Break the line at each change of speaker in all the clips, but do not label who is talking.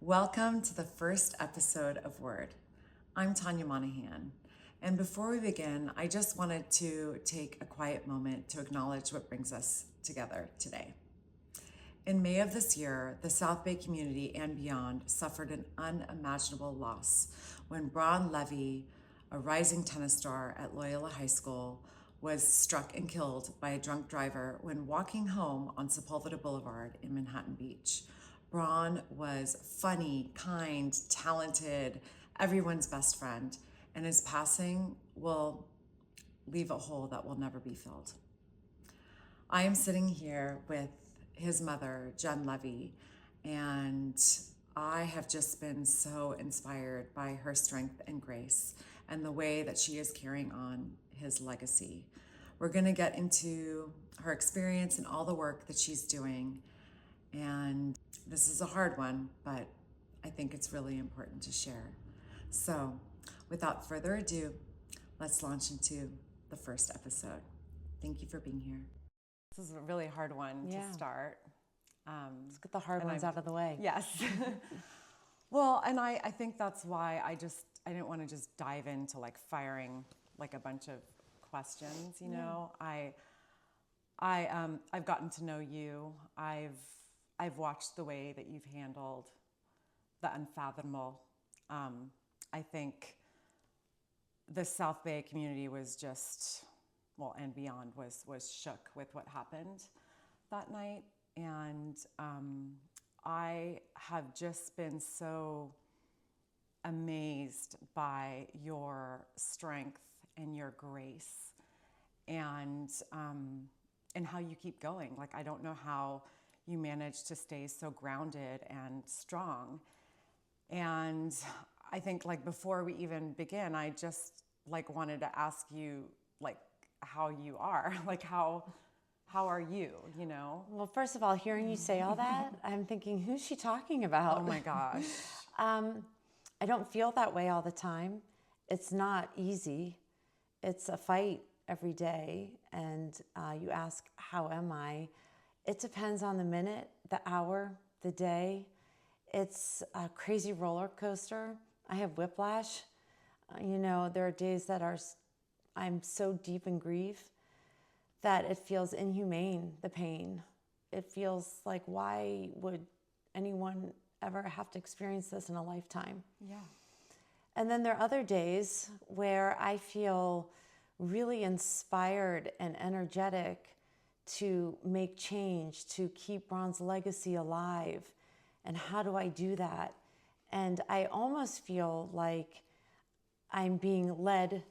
Welcome to the first episode of Word. I'm Tanya Monahan, and before we begin, I just wanted to take a quiet moment to acknowledge what brings us together today. In May of this year, the South Bay community and beyond suffered an unimaginable loss when Braun, a rising tennis star at Loyola High School, was struck and killed by a drunk driver when walking home on Sepulveda Boulevard in Manhattan Beach. Braun was funny, kind, talented, everyone's best friend, and his passing will leave a hole that will never be filled. I am sitting here with his mother, Jenn Levi, and I have just been so inspired by her strength and grace and the way that she is carrying on his legacy. We're going to get into her experience and all the work that she's doing. And this is a hard one, but I think it's really important to share. So, without further ado, let's launch into the first episode. Thank you for being here. This is a really hard one to start.
Let's get the hard ones out of the way.
Yes. Well, and I think that's why I didn't want to just dive into like firing like a bunch of questions, you know. I've gotten to know you. I've watched the way that you've handled the unfathomable. I think the South Bay community was just, well, and beyond was shook with what happened that night. And I have just been so amazed by your strength and your grace and how you keep going. Like, I don't know how you manage to stay so grounded and strong. And I think, like, before we even begin, I just like wanted to ask you like how you are, like how are you, you know?
Well, first of all, hearing you say all that, I'm thinking, who's she talking about?
Oh my gosh.
I don't feel that way all the time. It's not easy. It's a fight every day. And you ask, how am I? It depends on the minute, the hour, the day. It's a crazy roller coaster. I have whiplash. There are days that I'm so deep in grief that it feels inhumane, the pain. It feels like, why would anyone ever have to experience this in a lifetime?
Yeah.
And then there are other days where I feel really inspired and energetic to make change, to keep Braun's legacy alive. And how do I do that? And I almost feel like I'm being led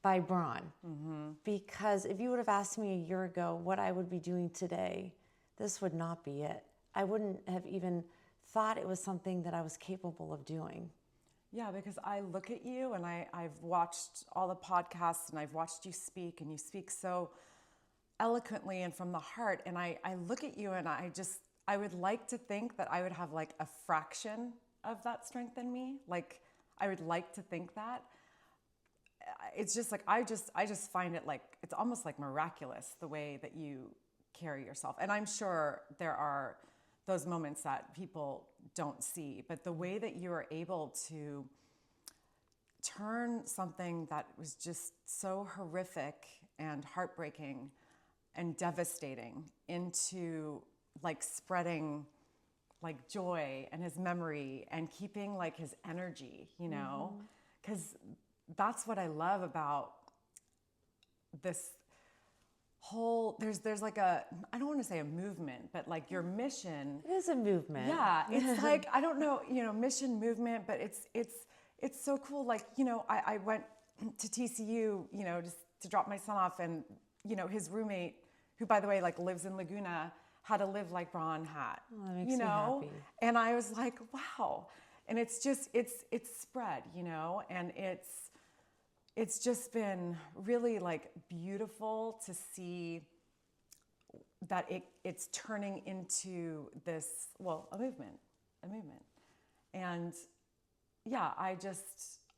by Braun. Mm-hmm. Because if you would have asked me a year ago what I would be doing today, this would not be it. I wouldn't have even thought it was something that I was capable of doing.
Yeah, because I look at you and I've watched all the podcasts and I've watched you speak, and you speak so eloquently and from the heart. And I look at you and I would like to think that I would have like a fraction of that strength in me. Like, I would like to think that. It's just like, I just find it like, it's almost like miraculous the way that you carry yourself. And I'm sure there are those moments that people don't see, but the way that you are able to turn something that was just so horrific and heartbreaking and devastating into like spreading like joy and his memory and keeping like his energy, you know, because that's what I love about this whole, there's like I don't want to say a movement, but like your mission.
It is a movement.
Yeah. It's like, I don't know, mission, movement, but it's so cool. Like, I went to TCU, just to drop my son off, and, his roommate, who by the way, like lives in Laguna, had to live like Braun had,
Oh, that makes me happy.
And I was like, wow. And it's just, it's spread, and it's just been really like beautiful to see that it's turning into this, well, a movement. And yeah, I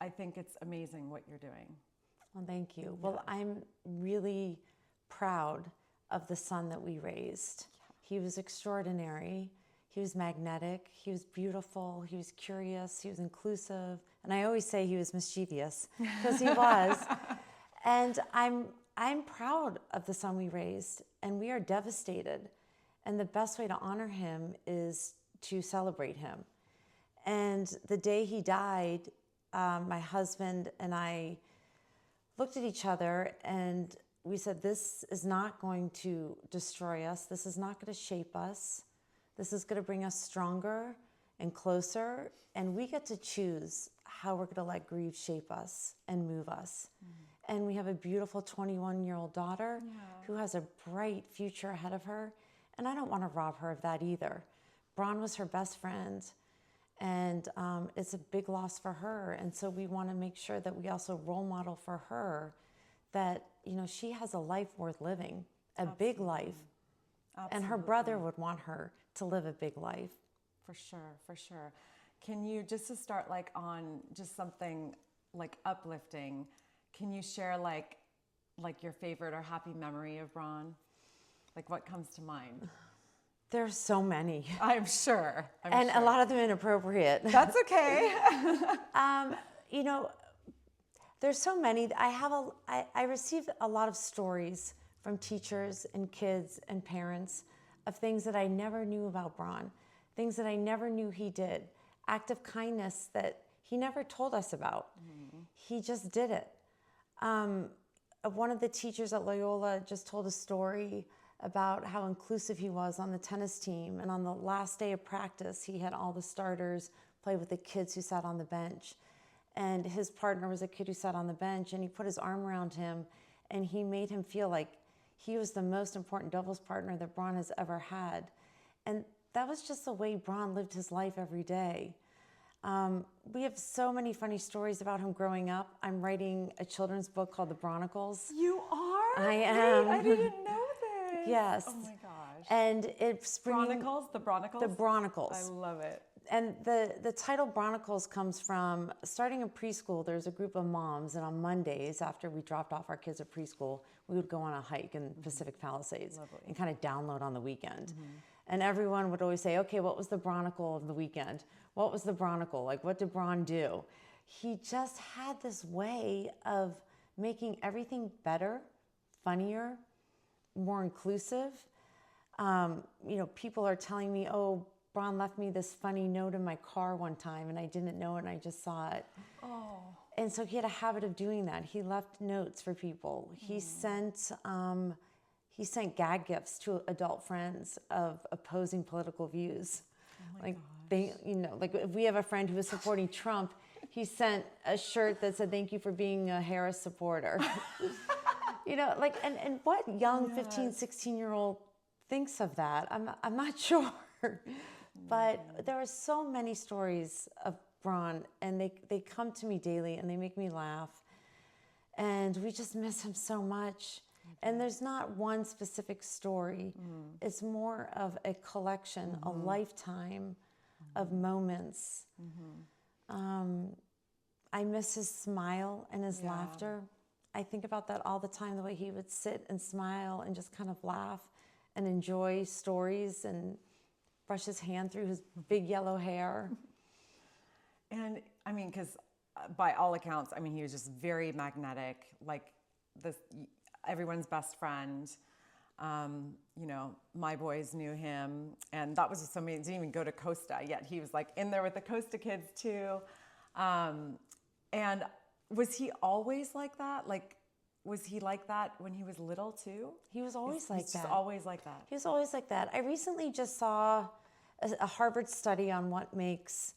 think it's amazing what you're doing.
Well, thank you. Well, I'm really proud of the son that we raised. He was extraordinary. He was magnetic, he was beautiful, he was curious, he was inclusive, and I always say he was mischievous, because he was. And I'm proud of the son we raised, and we are devastated. And the best way to honor him is to celebrate him. And the day he died, my husband and I looked at each other and we said, this is not going to destroy us. This is not going to shape us. This is going to bring us stronger and closer. And we get to choose how we're going to let grief shape us and move us. And we have a beautiful 21-year-old daughter who has a bright future ahead of her. And I don't want to rob her of that either. Braun was her best friend. And it's a big loss for her. And so we want to make sure that we also role model for her that, you know, she has a life worth living, a big life. And her brother would want her to live a big life.
For sure, for sure. Can you, just to start like on just something like uplifting, can you share like your favorite or happy memory of Braun? Like what comes to mind?
There's so many.
I'm sure.
A lot of them inappropriate.
That's okay.
You know, there's so many. I received a lot of stories from teachers and kids and parents of things that I never knew about Braun, things that I never knew he did, act of kindness that he never told us about. He just did it. One of the teachers at Loyola just told a story about how inclusive he was on the tennis team. And on the last day of practice, he had all the starters play with the kids who sat on the bench. And his partner was a kid who sat on the bench, and he put his arm around him, and he made him feel like he was the most important doubles partner that Braun has ever had. And that was just the way Braun lived his life every day. We have so many funny stories about him growing up. I'm writing a children's book called The Bronicles.
You are?
I am.
Wait, I didn't know this.
Yes.
Oh my gosh.
And it's bringing...
Bronicles? The Bronicles?
The Bronicles.
I love it.
And the title Bronicles comes from starting in preschool. There's a group of moms, and on Mondays, after we dropped off our kids at preschool, we would go on a hike in Pacific Palisades and kind of download on the weekend. And everyone would always say, okay, what was the Bronicle of the weekend? What was the Bronicle? Like, what did Braun do? He just had this way of making everything better, funnier, more inclusive. You know, people are telling me, oh, Braun left me this funny note in my car one time and I didn't know it and I just saw it. Oh. And so he had a habit of doing that. He left notes for people. He sent gag gifts to adult friends of opposing political views. Oh my gosh. You know, like if we have a friend who was supporting Trump, he sent a shirt that said, "Thank you for being a Harris supporter." You know, like, and what young 15, 16-year-old thinks of that? I'm not sure. But there are so many stories of Braun, and they come to me daily, and they make me laugh. And we just miss him so much. And there's not one specific story. It's more of a collection, a lifetime of moments. I miss his smile and his laughter. I think about that all the time, the way he would sit and smile and just kind of laugh and enjoy stories and brush his hand through his big yellow hair.
And I mean, because by all accounts, I mean, he was just very magnetic, like everyone's best friend. You know, my boys knew him, and that was just so amazing. He didn't even go to Costa yet. He was like in there with the Costa kids too. And was he always like that? Like, was he like that when he was little too?
He was always like that.
Just always like that.
He was always like that. I recently just saw a Harvard study on what makes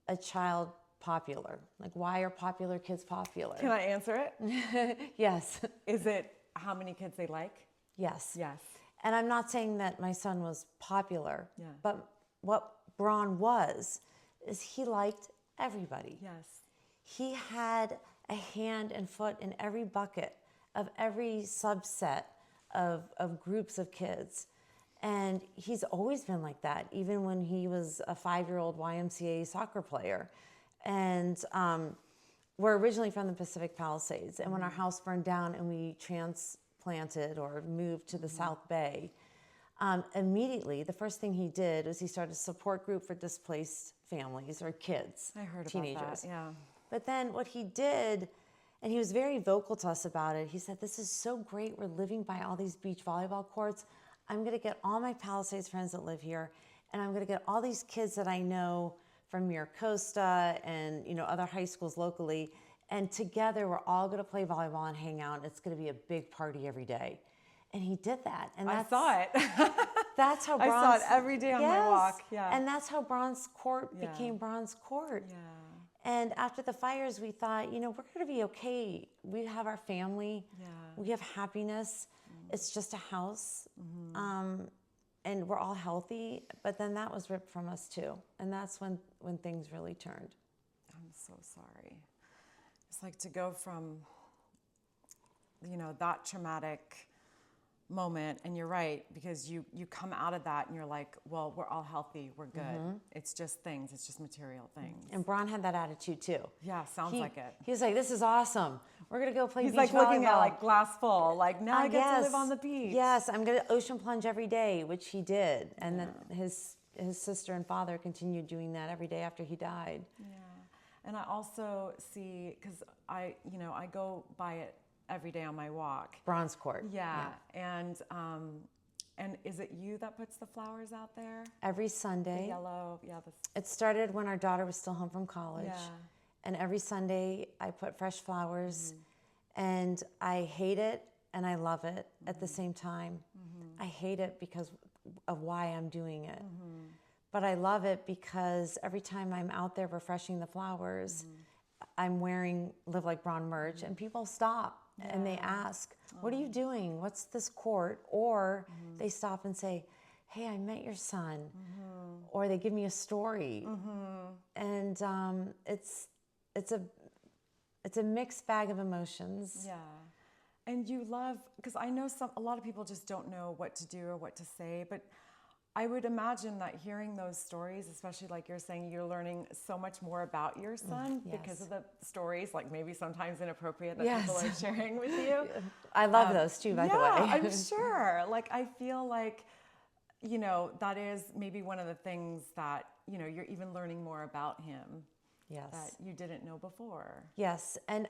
a child popular. Like, why are popular kids popular?
Can I answer it?
Yes.
Is it how many kids they like?
Yes.
Yes.
And I'm not saying that my son was popular,
Yeah.
but what Braun was, is he liked everybody.
Yes.
He had a hand and foot in every bucket of every subset of groups of kids. And he's always been like that, even when he was a 5-year-old YMCA soccer player. And we're originally from the Pacific Palisades. And when our house burned down and we transplanted or moved to the South Bay, Immediately, the first thing he did was he started a support group for displaced families or kids,
I heard
teenagers.
about that, yeah.
But then what he did, and he was very vocal to us about it, he said, this is so great. We're living by all these beach volleyball courts. I'm going to get all my Palisades friends that live here, and I'm going to get all these kids that I know from Miracosta and other high schools locally, and together we're all going to play volleyball and hang out. It's going to be a big party every day. And he did that. And
I saw it.
That's how
I saw it every day on my walk. Yeah.
And that's how Braun's Court became Braun's Court.
Yeah.
And after the fires, we thought, we're going to be okay. We have our family.
Yeah.
We have happiness. It's just a house. And we're all healthy. But then that was ripped from us too. And that's when things really turned.
I'm so sorry. It's like to go from, that traumatic moment, and you're right, because you come out of that and you're like, well, we're all healthy, we're good. It's just things, it's just material things.
And Braun had that attitude too.
Yeah, sounds like it.
He was like, this is awesome. We're gonna go play beach volleyball.
He's like looking at like glass full, like now I get to live on the beach.
Yes, I'm gonna ocean plunge every day, which he did. And then his sister and father continued doing that every day after he died.
Yeah, and I also see, because I go by it every day on my walk.
Braun's Court.
Yeah. And is it you that puts the flowers out there?
Every Sunday.
The yellow, yeah.
It started when our daughter was still home from college.
Yeah.
And every Sunday I put fresh flowers, and I hate it and I love it at the same time. I hate it because of why I'm doing it. But I love it because every time I'm out there refreshing the flowers, I'm wearing Live Like Braun merch, and people stop and they ask, what are you doing? What's this court? Or they stop and say, hey, I met your son. Or they give me a story. And it's a mixed bag of emotions.
Yeah. And you love, because I know a lot of people just don't know what to do or what to say, but I would imagine that hearing those stories, especially like you're saying, you're learning so much more about your son because of the stories, like maybe sometimes inappropriate that people are sharing with you.
I love those too, by the way.
Yeah, I'm sure. Like, I feel like, that is maybe one of the things that, you're even learning more about him.
Yes.
That you didn't know before.
Yes. And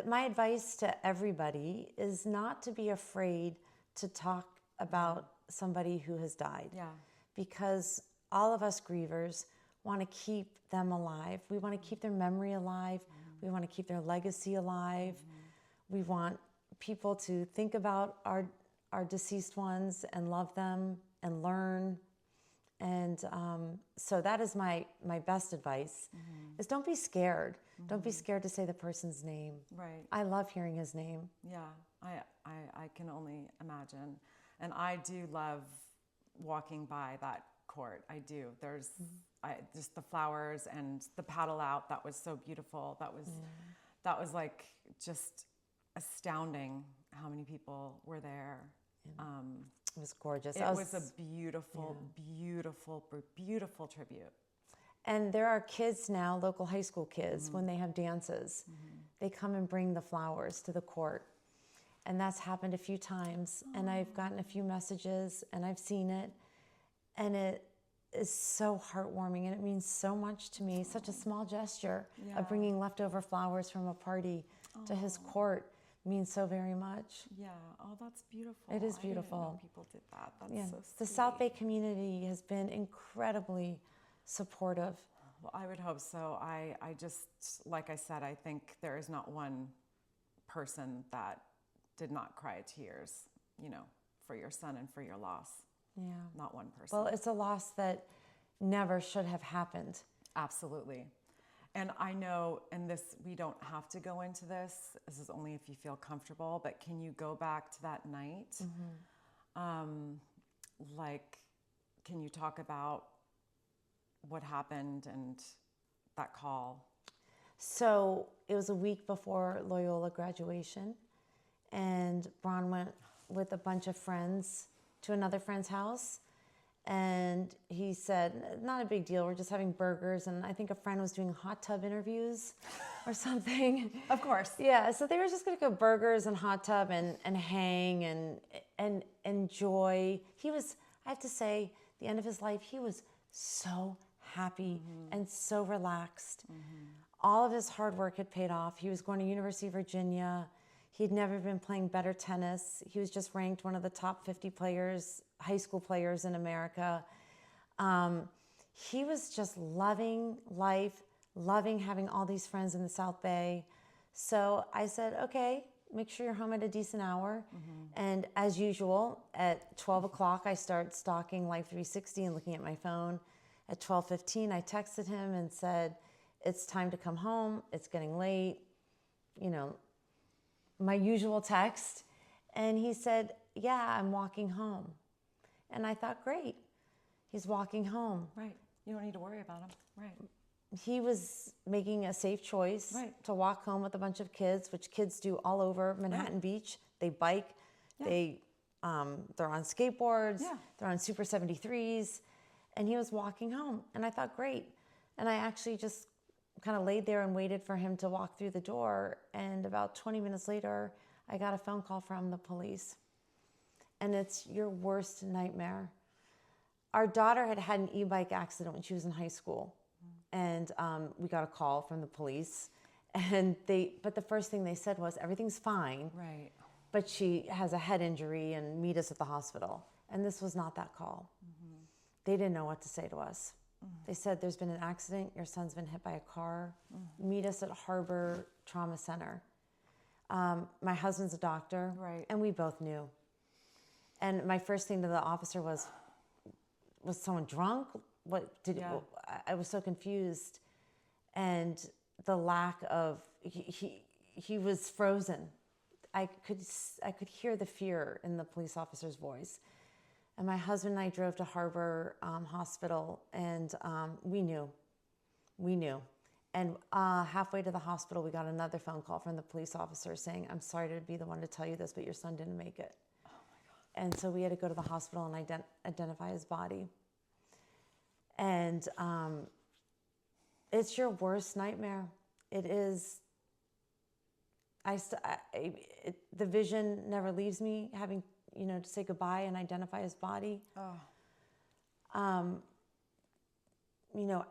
my advice to everybody is not to be afraid to talk about somebody who has died.
Yeah.
Because all of us grievers want to keep them alive. We want to keep their memory alive. We want to keep their legacy alive. We want people to think about our deceased ones and love them and learn. And so that is my best advice, is don't be scared. Don't be scared to say the person's name.
Right.
I love hearing his name.
Yeah, I can only imagine. And I do love walking by that court. I do. There's just the flowers and the paddle out. That was so beautiful. That was like just astounding how many people were there.
It was gorgeous.
It was a beautiful, beautiful tribute.
And there are kids now, local high school kids, when they have dances, they come and bring the flowers to the court. And that's happened a few times. And I've gotten a few messages and I've seen it. And it is so heartwarming and it means so much to me. Such a small gesture of bringing leftover flowers from a party to his court means so very much.
Yeah, oh, that's beautiful.
It is
I
beautiful.
didn't know people did that. That's so sweet.
The South Bay community has been incredibly supportive.
Well, I would hope so. I just, like I said, I think there is not one person that did not cry tears, for your son and for your loss.
Yeah.
Not one person.
Well, it's a loss that never should have happened.
Absolutely. And I know, and we don't have to go into this. This is only if you feel comfortable, but can you go back to that night? Can you talk about what happened and that call?
So it was a week before Loyola graduation, and Braun went with a bunch of friends to another friend's house, and he said, not a big deal, we're just having burgers, and I think a friend was doing hot tub interviews or something.
Of course.
Yeah, so they were just gonna go burgers and hot tub and hang and enjoy. I have to say, the end of his life, he was so happy and so relaxed. All of his hard work had paid off. He was going to University of Virginia. He'd never been playing better tennis. He was just ranked one of the top 50 players, high school players in America. He was just loving life, loving having all these friends in the South Bay. So I said, okay, make sure you're home at a decent hour. And as usual, at 12 o'clock, I start stalking Life 360 and looking at my phone. At 12:15, I texted him and said, it's time to come home. It's getting late. You know, my usual text. And he said, yeah, I'm walking home. And I thought, great, he's walking home.
Right. You don't need to worry about him. Right.
He was making a safe choice to walk home with a bunch of kids, which kids do all over Manhattan Beach. They bike, they're on skateboards, they're on Super 73s, and he was walking home. And I thought, great. And I actually just kind of laid there and waited for him to walk through the door. And about 20 minutes later, I got a phone call from the police. And it's your worst nightmare. Our daughter had had an e-bike accident when she was in high school. And we got a call from the police. But the first thing they said was, everything's fine.
Right.
But she has a head injury and meet us at the hospital. And this was not that call. They didn't know what to say to us. They said, there's been an accident. Your son's been hit by a car. Meet us at Harbor Trauma Center. My husband's a doctor.
Right.
And we both knew. And my first thing to the officer was someone drunk? I was so confused. And the lack of, he was frozen. I could hear the fear in the police officer's voice. And my husband and I drove to Harbor Hospital, and we knew. And halfway to the hospital, we got another phone call from the police officer saying, I'm sorry to be the one to tell you this, but your son didn't make it. Oh my God. And so we had to go to the hospital and identify his body. And it's your worst nightmare. It is. The vision never leaves me, having to say goodbye and identify his body.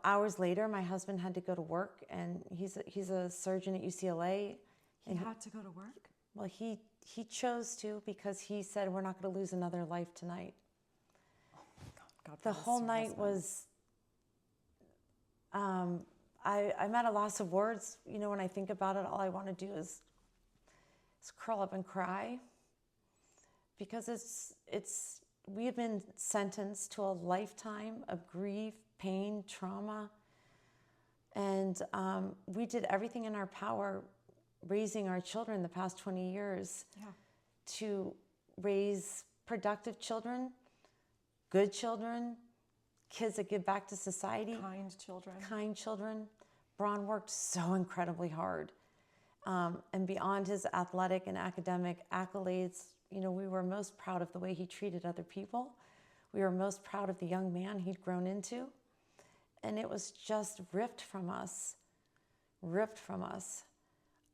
Hours later, my husband had to go to work, and he's a surgeon at UCLA.
He had to go to work?
Well, he chose to, because he said, we're not going to lose another life tonight.
Oh my God.
The whole night was, I'm at a loss of words. When I think about it, all I want to do is curl up and cry, because we have been sentenced to a lifetime of grief, pain, trauma, and we did everything in our power raising our children the past 20 years to raise productive children, good children, kids that give back to society. Kind children. Braun worked so incredibly hard. And beyond his athletic and academic accolades, we were most proud of the way he treated other people. We were most proud of the young man he'd grown into. And it was just ripped from us.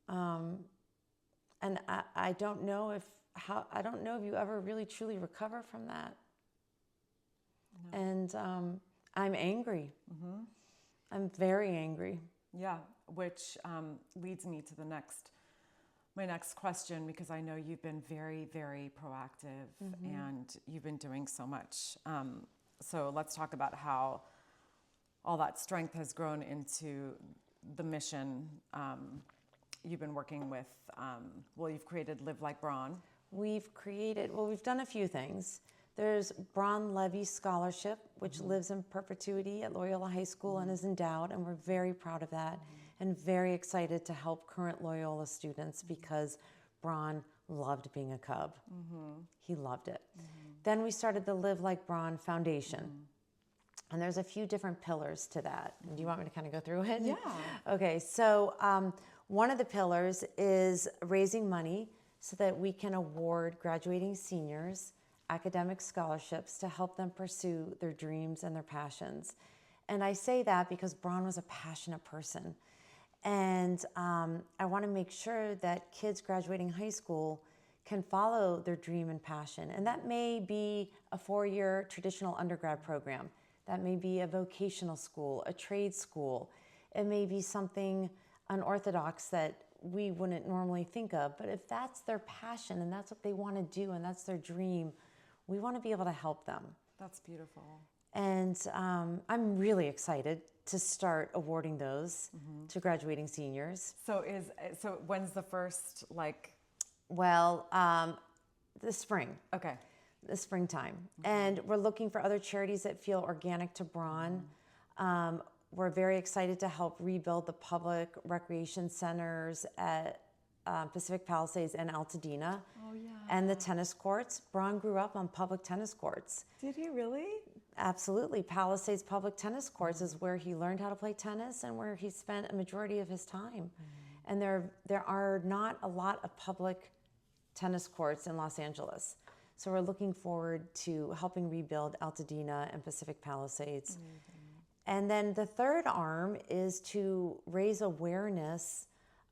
And I don't know if you ever really truly recover from that. No. And I'm angry. I'm very angry.
Yeah, which leads me to my next question, because I know you've been very, very proactive and you've been doing so much. So let's talk about how all that strength has grown into the mission. You've been working with, you've created Live Like Braun.
We've done a few things. There's Braun Levy Scholarship, which lives in perpetuity at Loyola High School and is endowed, and we're very proud of that and very excited to help current Loyola students, because Braun loved being a Cub. He loved it. Then we started the Live Like Braun Foundation. And there's a few different pillars to that. Do you want me to kind of go through it?
Yeah.
Okay, so one of the pillars is raising money so that we can award graduating seniors academic scholarships to help them pursue their dreams and their passions. And I say that because Braun was a passionate person. And I want to make sure that kids graduating high school can follow their dream and passion. And that may be a 4-year traditional undergrad program. That may be a vocational school, a trade school. It may be something unorthodox that we wouldn't normally think of. But if that's their passion and that's what they want to do and that's their dream, we want to be able to help them.
That's beautiful.
And I'm really excited to start awarding those to graduating seniors.
So when's the first,
Well, the spring.
Okay.
The springtime. And we're looking for other charities that feel organic to Braun. We're very excited to help rebuild the public recreation centers at Pacific Palisades and Altadena.
Oh, yeah.
And the tennis courts. Braun grew up on public tennis courts.
Did he really?
Absolutely. Palisades Public Tennis Courts is where he learned how to play tennis and where he spent a majority of his time. And there are not a lot of public tennis courts in Los Angeles. So we're looking forward to helping rebuild Altadena and Pacific Palisades. And then the third arm is to raise awareness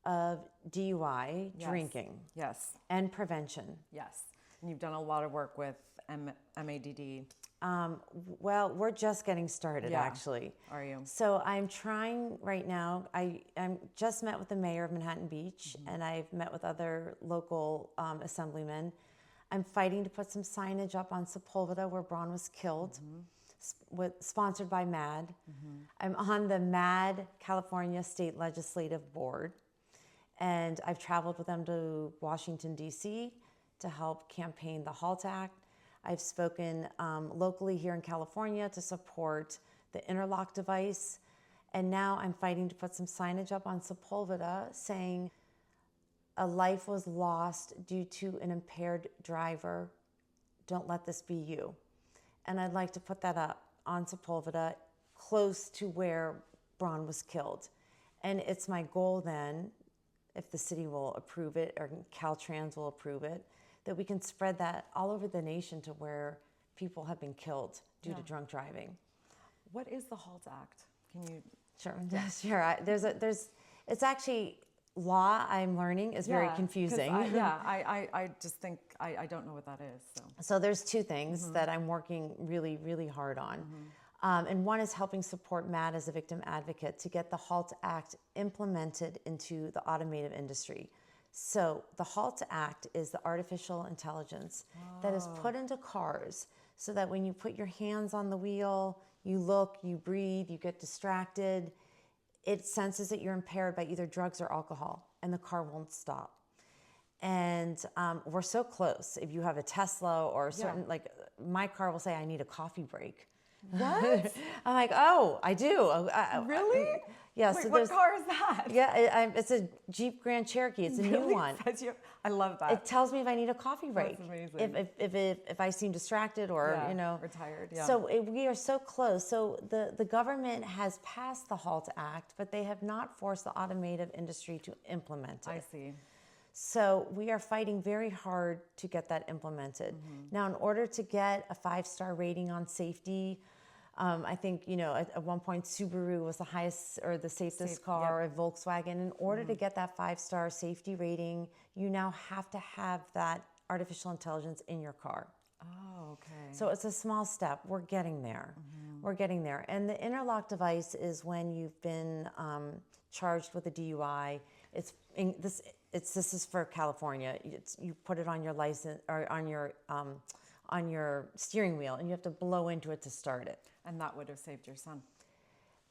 of DUI drinking.
Yes.
And prevention.
Yes. And you've done a lot of work with MADD.
Well, we're just getting started, actually.
Are you?
So I'm trying right now. I'm just met with the mayor of Manhattan Beach, and I've met with other local assemblymen. I'm fighting to put some signage up on Sepulveda where Braun was killed, sponsored by MAD. I'm on the MAD California State Legislative Board, and I've traveled with them to Washington, D.C. to help campaign the HALT Act. I've spoken locally here in California to support the interlock device. And now I'm fighting to put some signage up on Sepulveda saying a life was lost due to an impaired driver. Don't let this be you. And I'd like to put that up on Sepulveda close to where Braun was killed. And it's my goal then, if the city will approve it or Caltrans will approve it, that we can spread that all over the nation to where people have been killed due to drunk driving.
What is the HALT Act? Can you?
Sure, sure. It's actually law. I'm learning is very confusing.
I just think I don't know what that is.
So there's two things that I'm working really, really hard on. And one is helping support MAD as a victim advocate to get the HALT Act implemented into the automotive industry. So the HALT Act is the artificial intelligence that is put into cars so that when you put your hands on the wheel, you look, you breathe, you get distracted, it senses that you're impaired by either drugs or alcohol, and the car won't stop. And we're so close. If you have a Tesla or a certain, my car will say, I need a coffee break.
What?
I'm like, oh, I do.
Really?
Yeah.
Wait,
so
what car is that?
Yeah, it's a Jeep Grand Cherokee. It's a new one.
I love that.
It tells me if I need a coffee break.
That's amazing.
If I seem distracted or
or tired. Yeah.
So we are so close. So the government has passed the HALT Act, but they have not forced the automotive industry to implement it.
I see.
So we are fighting very hard to get that implemented. Now, in order to get a 5-star rating on safety, I think, at one point Subaru was the highest or the safest car,
Yep.
Volkswagen. In order to get that 5-star safety rating, you now have to have that artificial intelligence in your car.
Oh, okay.
So it's a small step. We're getting there. We're getting there. And the interlock device is when you've been charged with a DUI. This is for California. You put it on your license or on your steering wheel, and you have to blow into it to start it.
And that would have saved your son.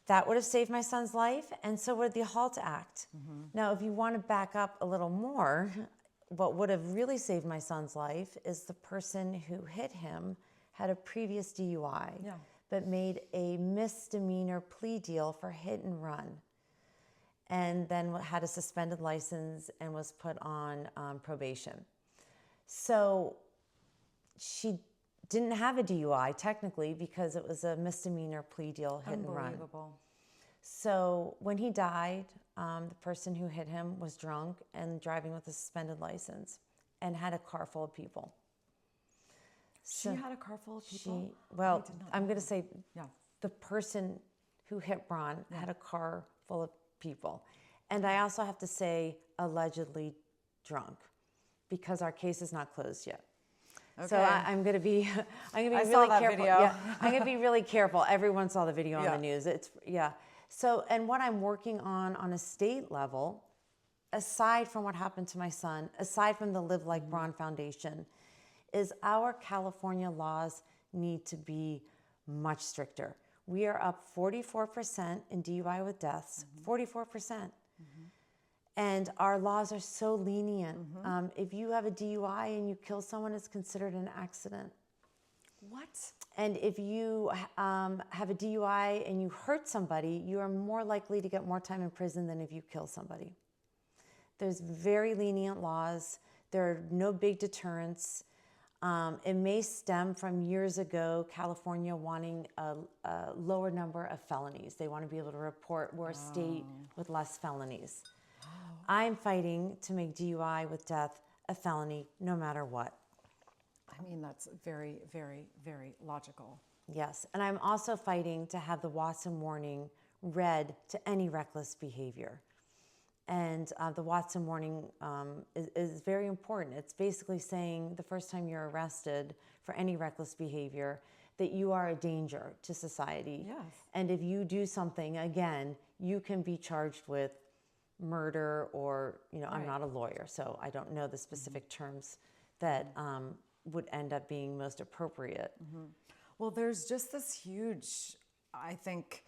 That would have saved my son's life, and so would the HALT Act. Now, if you want to back up a little more, what would have really saved my son's life is the person who hit him had a previous DUI, but made a misdemeanor plea deal for hit and run, and then had a suspended license and was put on probation. So she didn't have a DUI technically because it was a misdemeanor plea deal, hit and run.
Unbelievable.
So when he died, the person who hit him was drunk and driving with a suspended license and had a car full of people.
She had a car full of people?
I'm going to say the person who hit Braun had a car full of people. And I also have to say allegedly drunk. because our case is not closed yet.
Okay.
So I'm going to be really
saw that
careful.
video.
Yeah, I'm going to be really careful. Everyone saw the video
Yeah.
on the news. So, and what I'm working on a state level, aside from what happened to my son, aside from the Live Like Braun Foundation, is our California laws need to be much stricter. We are up 44% in DUI with deaths, 44%. And our laws are so lenient. If you have a DUI and you kill someone, it's considered an accident.
What?
And if you have a DUI and you hurt somebody, you are more likely to get more time in prison than if you kill somebody. There's very lenient laws. There are no big deterrents. It may stem from years ago, California wanting a lower number of felonies. They want to be able to report we're a state with less felonies. I'm fighting to make DUI with death a felony no matter what.
I mean, that's very, very, very logical.
Yes, and I'm also fighting to have the Watson warning read to any reckless behavior. And the Watson warning is very important. It's basically saying the first time you're arrested for any reckless behavior that you are a danger to society.
Yes.
And if you do something again, you can be charged with murder or, I'm not a lawyer, so I don't know the specific terms that would end up being most appropriate.
Well, there's just this huge, I think,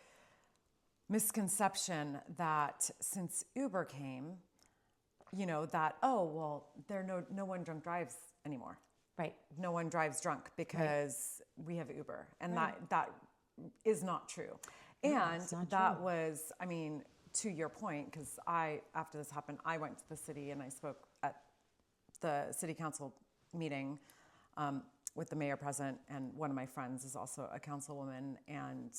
misconception that since Uber came, that, no one drunk drives anymore.
Right.
No one drives drunk because we have Uber. And that is not true. And that was, I mean, to your point, because after this happened, I went to the city and I spoke at the city council meeting with the mayor present, and one of my friends is also a councilwoman, and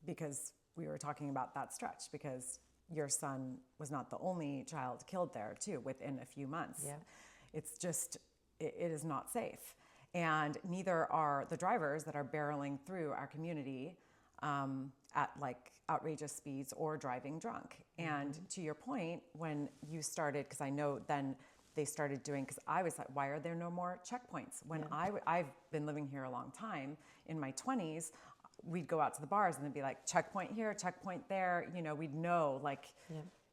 because we were talking about that stretch, because your son was not the only child killed there too within a few months.
Yeah.
It's just, it is not safe. And neither are the drivers that are barreling through our community at like outrageous speeds or driving drunk. And to your point, when you started, because I know then they started doing, because I was like, why are there no more checkpoints? When I've been living here a long time, in my 20s, we'd go out to the bars and they'd be like, checkpoint here, checkpoint there. We'd know, like,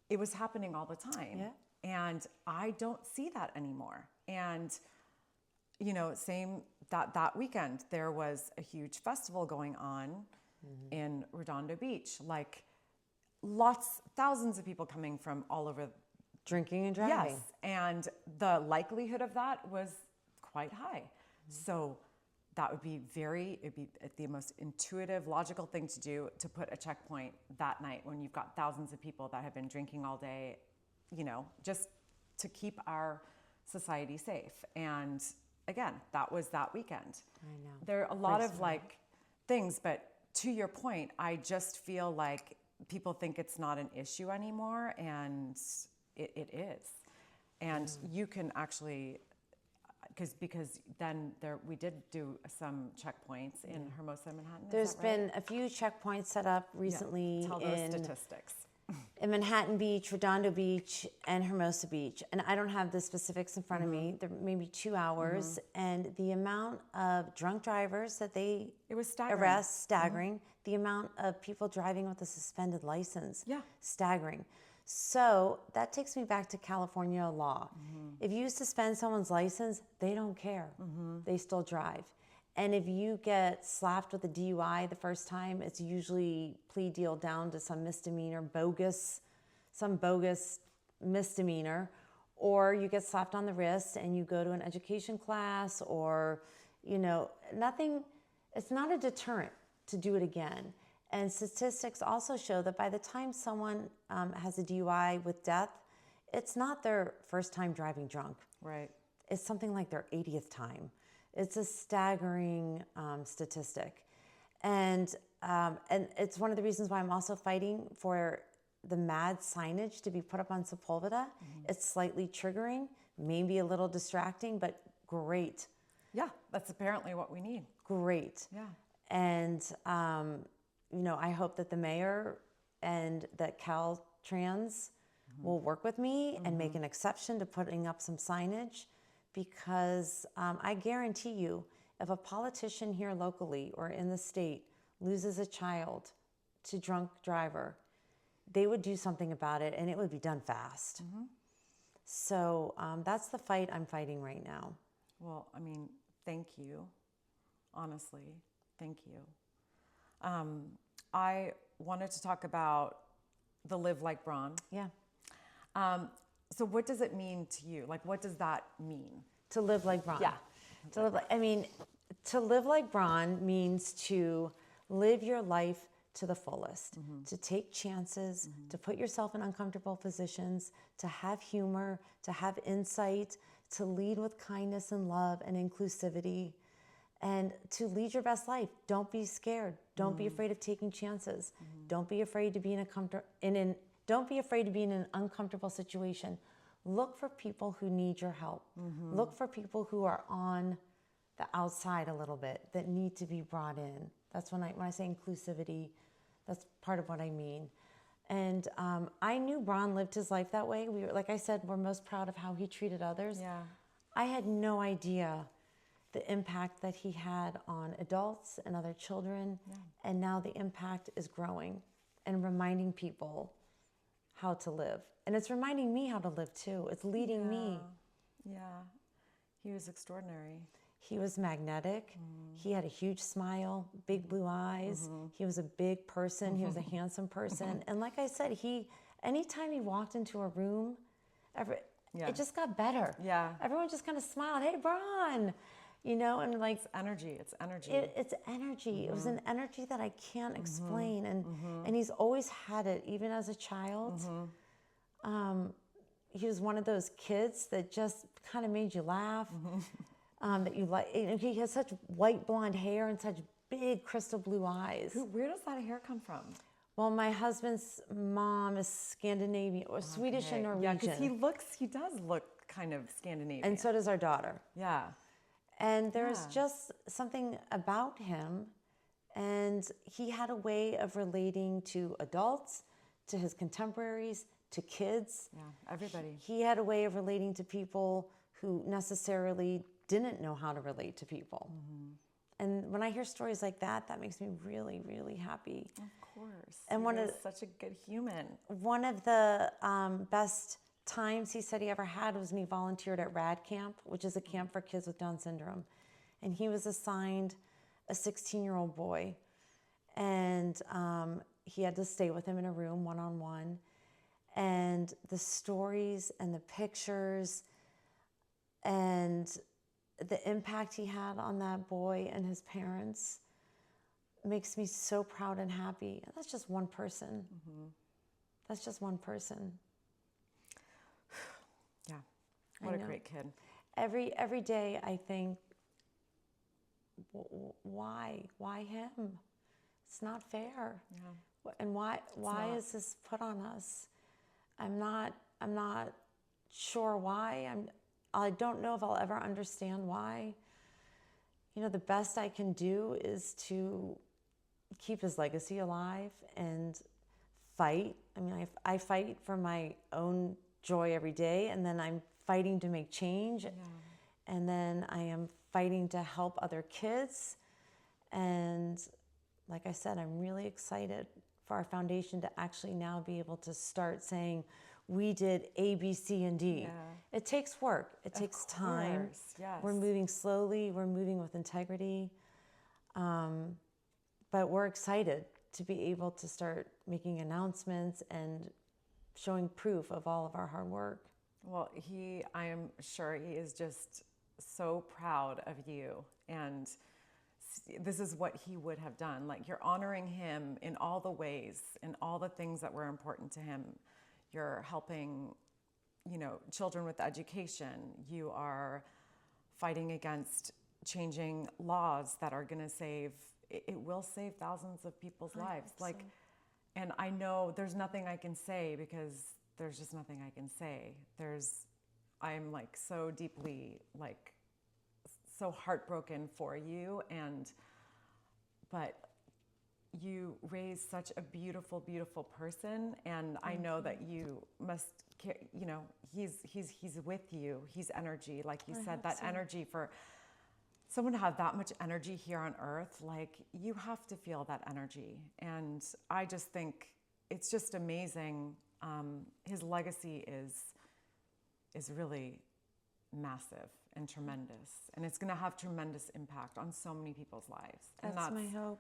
it was happening all the time.
Yeah.
And I don't see that anymore. And, same that weekend, there was a huge festival going on in Redondo Beach, like thousands of people coming from all over.
Drinking and driving.
Yes, and the likelihood of that was quite high. So that would be it'd be the most intuitive, logical thing to do, to put a checkpoint that night when you've got thousands of people that have been drinking all day, just to keep our society safe. And again, that was that weekend.
I know.
There are a lot of things, but to your point, I just feel like people think it's not an issue anymore, and it is. And you can actually, because then we did do some checkpoints in Hermosa, Manhattan.
There's been a few checkpoints set up recently.
Tell those statistics.
In Manhattan Beach, Redondo Beach, and Hermosa Beach. And I don't have the specifics in front of me. They're maybe 2 hours. And the amount of drunk drivers that they arrest, staggering. The amount of people driving with a suspended license, staggering. So that takes me back to California law. If you suspend someone's license, they don't care. They still drive. And if you get slapped with a DUI the first time, it's usually plea deal down to some misdemeanor, some bogus misdemeanor, or you get slapped on the wrist and you go to an education class, or, nothing. It's not a deterrent to do it again. And statistics also show that by the time someone has a DUI with death, it's not their first time driving drunk.
Right.
It's something like their 80th time. It's a staggering statistic. And it's one of the reasons why I'm also fighting for the MAD signage to be put up on Sepulveda. It's slightly triggering, maybe a little distracting, but great.
Yeah, that's apparently what we need.
Great.
Yeah.
And, I hope that the mayor and that Caltrans will work with me and make an exception to putting up some signage, because I guarantee you, if a politician here locally or in the state loses a child to drunk driver, they would do something about it, and it would be done fast. So that's the fight I'm fighting right now.
Well, I mean, thank you. Honestly, thank you. I wanted to talk about the Live Like Braun.
Yeah.
So what does it mean to you? Like, what does that mean?
To live like Braun.
Yeah.
To live like Braun means to live your life to the fullest, to take chances, to put yourself in uncomfortable positions, to have humor, to have insight, to lead with kindness and love and inclusivity, and to lead your best life. Don't be scared. Don't be afraid of taking chances. Don't be afraid to be don't be afraid to be in an uncomfortable situation. Look for people who need your help. Look for people who are on the outside a little bit that need to be brought in. That's when I say inclusivity, that's part of what I mean. And I knew Braun lived his life that way. Like I said, we're most proud of how he treated others.
Yeah.
I had no idea the impact that he had on adults and other children. Yeah. And now the impact is growing and reminding people how to live. And it's reminding me how to live too. It's leading me.
Yeah. He was extraordinary.
He was magnetic. He had a huge smile, big blue eyes. He was a big person. He was a handsome person. And like I said, anytime he walked into a room, it just got better.
Yeah.
Everyone just kind of smiled. Hey, Braun. And like...
It's energy. It's energy.
It's energy. It was an energy that I can't explain. And he's always had it, even as a child. He was one of those kids that just kind of made you laugh. That you like. He has such white blonde hair and such big crystal blue eyes.
Where does that hair come from?
Well, my husband's mom is Scandinavian or Swedish and Norwegian.
Yeah, because he does look kind of Scandinavian.
And so does our daughter.
Yeah.
And there's just something about him, and he had a way of relating to adults, to his contemporaries, to kids.
Yeah, everybody.
He had a way of relating to people who necessarily didn't know how to relate to people. And when I hear stories like that, that makes me really, really happy.
Of course.
And
such a good human.
One of the best times he said he ever had was when he volunteered at RAD Camp, which is a camp for kids with Down syndrome. And he was assigned a 16-year-old boy. And he had to stay with him in a room one-on-one. And the stories and the pictures and the impact he had on that boy and his parents makes me so proud and happy. And that's just one person. That's just one person.
Yeah, what a great kid.
Every day I think, why him? It's not fair.
Yeah.
And why is this put on us? I'm not sure why. I don't know if I'll ever understand why. The best I can do is to keep his legacy alive and fight. I mean, I fight for my own joy every day, and then I'm fighting to make change. And then I am fighting to help other kids. And like I said, I'm really excited for our foundation to actually now be able to start saying, we did A, B, C, and D.
Yeah.
It takes work. It takes time.
Yes.
We're moving slowly. We're moving with integrity. But we're excited to be able to start making announcements and showing proof of all of our hard work.
Well, I am sure he is just so proud of you. And this is what he would have done. Like, you're honoring him in all the ways, in all the things that were important to him. You're helping, children with education. You are fighting against changing laws that are going to it will save thousands of people's lives. And I know there's nothing I can say because there's just nothing I can say. I'm so deeply, so heartbroken for you. But you raise such a beautiful, beautiful person, and I know that you must, you know, he's with you. He's energy, like you said, that energy for someone to have that much energy here on earth, like you have to feel that energy. And I just think it's just amazing. His legacy is really massive and tremendous, and it's going to have tremendous impact on so many people's lives. And
That's my hope.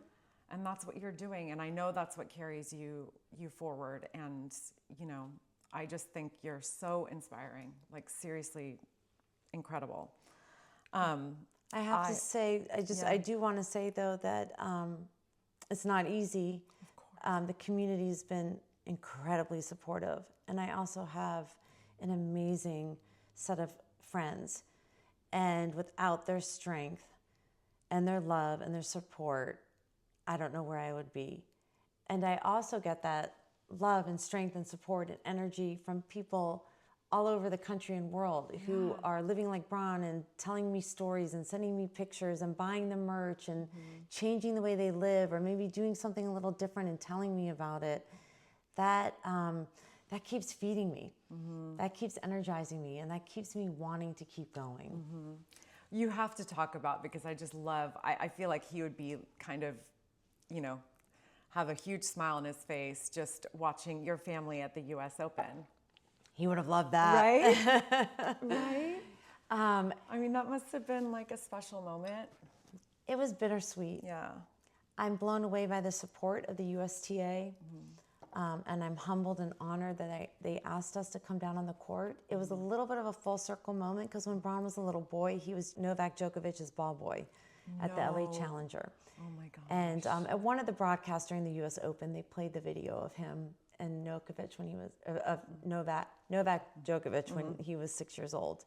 And that's what you're doing, and I know that's what carries you forward. And you know, I just think you're so inspiring, like seriously incredible.
I have to say, I do want to say though that it's not easy.
Of course.
The community's been incredibly supportive, and I also have an amazing set of friends. And without their strength and their love and their support, I don't know where I would be. And I also get that love and strength and support and energy from people all over the country and world who are living like Braun and telling me stories and sending me pictures and buying the merch and changing the way they live, or maybe doing something a little different and telling me about it. That keeps feeding me. That keeps energizing me, and that keeps me wanting to keep going.
You have to talk about, because I just love, I feel like he would be kind of, you know, have a huge smile on his face just watching your family at the US Open.
He would have loved that.
Right? Right? I mean, that must have been like a special moment.
It was bittersweet.
Yeah.
I'm blown away by the support of the USTA, and I'm humbled and honored that they asked us to come down on the court. It was a little bit of a full circle moment, because when Braun was a little boy, he was Novak Djokovic's ball boy at the LA Challenger.
Oh my gosh.
And at one of the broadcasts during the US Open, they played the video of him and Novak Djokovic when he was 6 years old.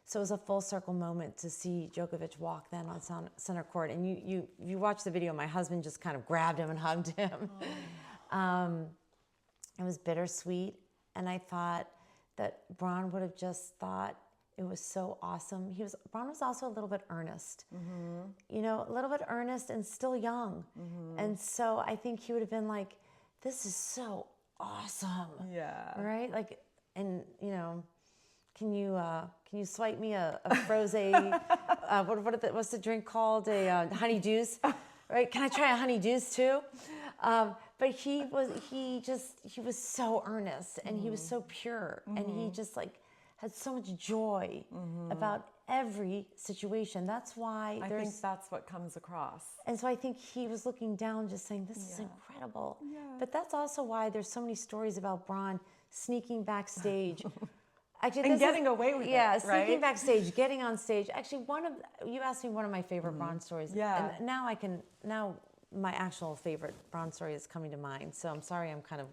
So it was a full circle moment to see Djokovic walk then on center court. And you watch the video, my husband just kind of grabbed him and hugged him. It was bittersweet. And I thought that Braun would have just thought it was so awesome. Braun was also a little bit earnest, you know, a little bit earnest and still young. And so I think he would have been like, this is so awesome.
Yeah.
Right? Like, and you know, can you swipe me a froze, what's the drink called? A honey deuce, right? Can I try a honey deuce too? But he was so earnest, and he was so pure, and he just like had so much joy about every situation. That's why
I think that's what comes across.
And so I think he was looking down just saying, this is incredible. Yeah. But that's also why there's so many stories about Braun sneaking backstage. Actually,
and getting away with it, right?
Yeah, sneaking backstage, getting on stage. Actually, you asked me one of my favorite Braun stories.
Yeah.
And now my actual favorite Braun story is coming to mind. So I'm sorry I'm kind of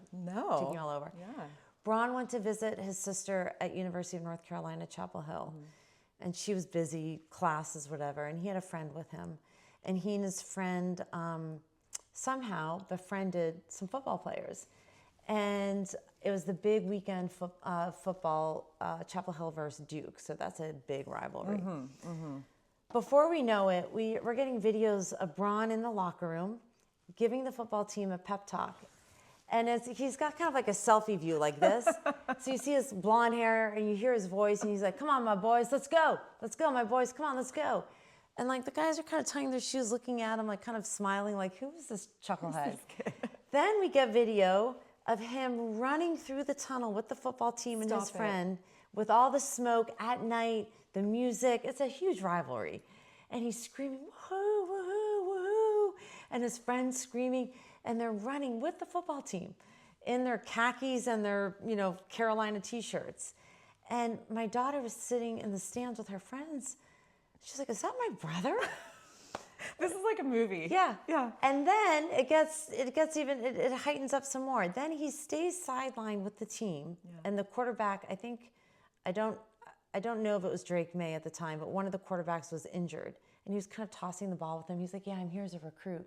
taking you all over.
Yeah.
Braun went to visit his sister at University of North Carolina, Chapel Hill. And she was busy, classes, whatever. And he had a friend with him. And he and his friend somehow befriended some football players. And it was the big weekend football, Chapel Hill versus Duke. So that's a big rivalry. Before we know it, we're getting videos of Braun in the locker room giving the football team a pep talk. And he's got kind of like a selfie view like this. So you see his blonde hair and you hear his voice and he's like, come on, my boys, let's go. Let's go, my boys, come on, let's go. And like the guys are kind of tying their shoes, looking at him, like kind of smiling, like, who is this chucklehead? Then we get video of him running through the tunnel with the football team and his friend with all the smoke at night, the music. It's a huge rivalry. And he's screaming, woohoo, woohoo, woohoo. And his friend's screaming. And they're running with the football team in their khakis and their, Carolina t-shirts. And my daughter was sitting in the stands with her friends. She's like, is that my brother?
This is like a movie.
Yeah.
Yeah.
And then it heightens up some more. Then he stays sidelined with the team. Yeah. And the quarterback, I don't know if it was Drake May at the time, but one of the quarterbacks was injured. And he was kind of tossing the ball with him. He's like, yeah, I'm here as a recruit.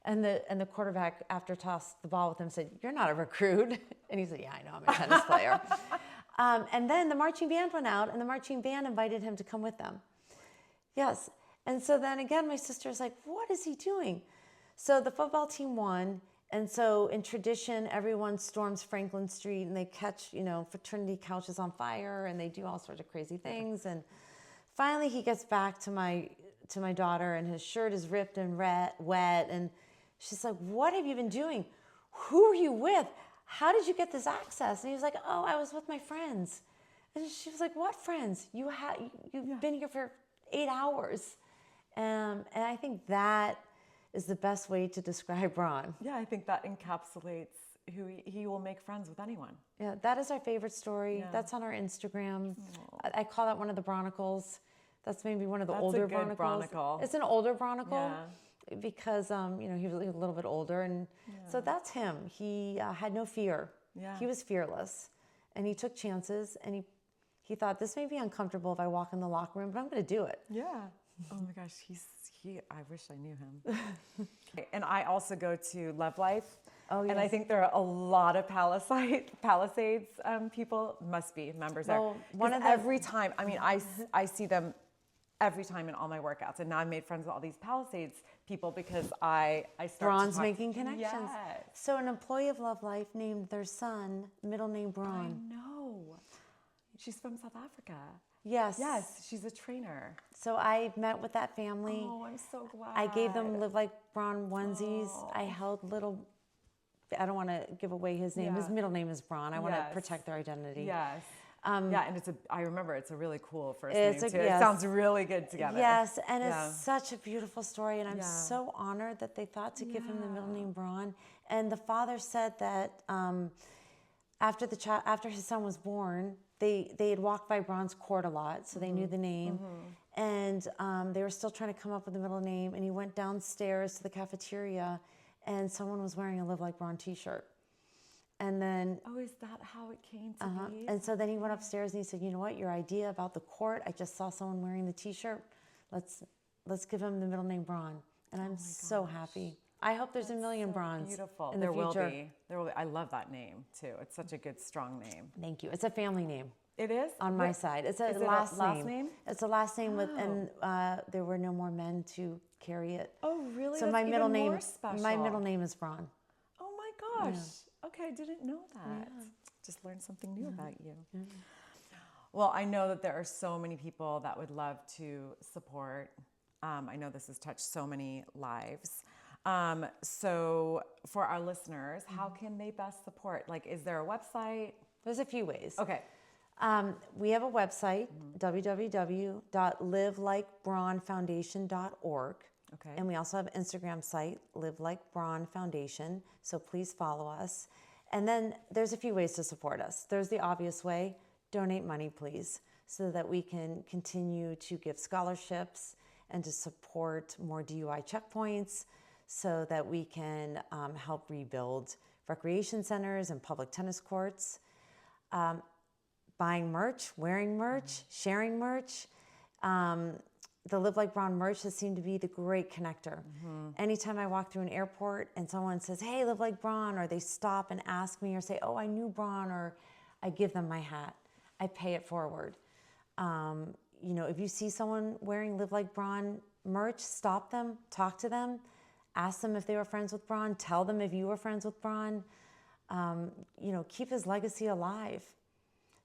And the quarterback, after tossed the ball with him, said, you're not a recruit. And he said, yeah, I know, I'm a tennis player. And then the marching band went out, and the marching band invited him to come with them. Yes. And so then again, my sister's like, what is he doing? So the football team won. And so in tradition, everyone storms Franklin Street and they catch, fraternity couches on fire and they do all sorts of crazy things. And finally he gets back to my daughter and his shirt is ripped and wet. And she's like, "What have you been doing? Who are you with? How did you get this access?" And he was like, "Oh, I was with my friends." And she was like, "What friends? You've been here for 8 hours." And I think that is the best way to describe Braun.
Yeah, I think that encapsulates who he will make friends with anyone.
Yeah, that is our favorite story.
Yeah.
That's on our Instagram. I call that one of the Bronicles. That's maybe one of the
That's
older
a good Bronicle.
It's an older Bronicle
Yeah.
because he was a little bit older, and so that's him. He had no fear.
Yeah.
He was fearless, and he took chances. And he thought, this may be uncomfortable if I walk in the locker room, but I'm going to do it.
Yeah. Oh my gosh, I wish I knew him. And I also go to Love Life.
Oh, yes.
And I think there are a lot of Palisades people, must be members there. Every time, I see them every time in all my workouts. And now I've made friends with all these Palisades people because I start
Braun's
to talk.
making connections.
Yes.
So an employee of Love Life named their son, middle name Braun.
I know. She's from South Africa.
Yes.
Yes, she's a trainer.
So I met with that family.
Oh, I'm so glad.
I gave them Live Like Braun onesies. I held I don't want to give away his name.
Yeah.
His middle name is Braun. I want to
Yes.
protect their identity.
Yes. And I remember it's a really cool first
It's
name too.
yes.
It sounds really good together.
Yes, and it's such a beautiful story, and I'm
Yeah.
so honored that they thought to give him the middle name Braun. And the father said that after his son was born, they had walked by Braun's court a lot, so they knew the name. And they were still trying to come up with a middle name, and he went downstairs to the cafeteria, and someone was wearing a Live Like Braun t-shirt. And then...
Oh, is that how it came to be?
And so then he went upstairs and he said, "You know what, your idea about the court, I just saw someone wearing the t-shirt. Let's give him the middle name Braun." And I'm so happy. I hope there's a million Brauns
Beautiful.
in the future.
There will be. I love that name too. It's such a good, strong name.
Thank you. It's a family name.
It is?
On my side. It's a
Is it a
last
last name?
It's a last name and there were no more men to carry it.
Oh, really?
So
That's
my middle
even
name
more special.
my middle name is Braun.
Oh my gosh. Okay, I didn't know that. Just learned something new about you. Well, I know that there are so many people that would love to support. I know this has touched so many lives. So for our listeners, how can they best support? Like, is there a website?
There's a few ways.
Okay.
We have a website, www.livelikebraunfoundation.org.
Okay.
And we also have an Instagram site, Live Like Braun Foundation. So please follow us. And then there's a few ways to support us. There's the obvious way, donate money, please, so that we can continue to give scholarships and to support more DUI checkpoints so that we can help rebuild recreation centers and public tennis courts. Buying merch, wearing merch, sharing merch. The Live Like Braun merch has seemed to be the great connector. Anytime I walk through an airport and someone says, "Hey, Live Like Braun," or they stop and ask me or say, "Oh, I knew Braun," or I give them my hat. I pay it forward. If you see someone wearing Live Like Braun merch, stop them, talk to them, ask them if they were friends with Braun, tell them if you were friends with Braun. Keep his legacy alive.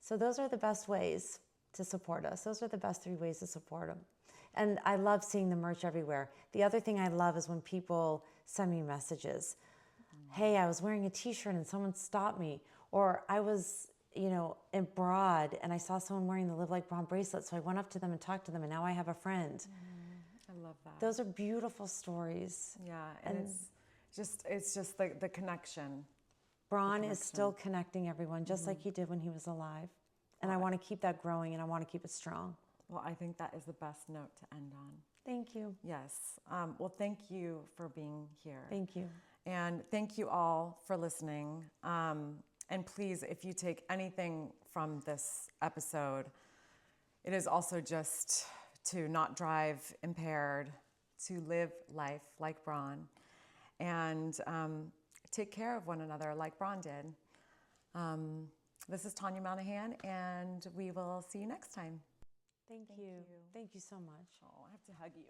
So those are the best ways to support us. Those are the best 3 ways to support him. And I love seeing the merch everywhere. The other thing I love is when people send me messages. "Hey, I was wearing a t-shirt and someone stopped me." Or I was, abroad and I saw someone wearing the Live Like Braun bracelet. So I went up to them and talked to them and now I have a friend.
I love that.
Those are beautiful stories.
Yeah, and it's just the connection.
Braun is still connecting everyone just like he did when he was alive. And I want to keep that growing and I want to keep it strong.
Well, I think that is the best note to end on.
Thank you.
Yes. Well, thank you for being here.
Thank you.
And thank you all for listening. And please, if you take anything from this episode, it is also just to not drive impaired, to live life like Braun, and take care of one another like Braun did. This is Tanya Monahan, and we will see you next time.
Thank you. Thank you so much.
Oh, I have to hug you.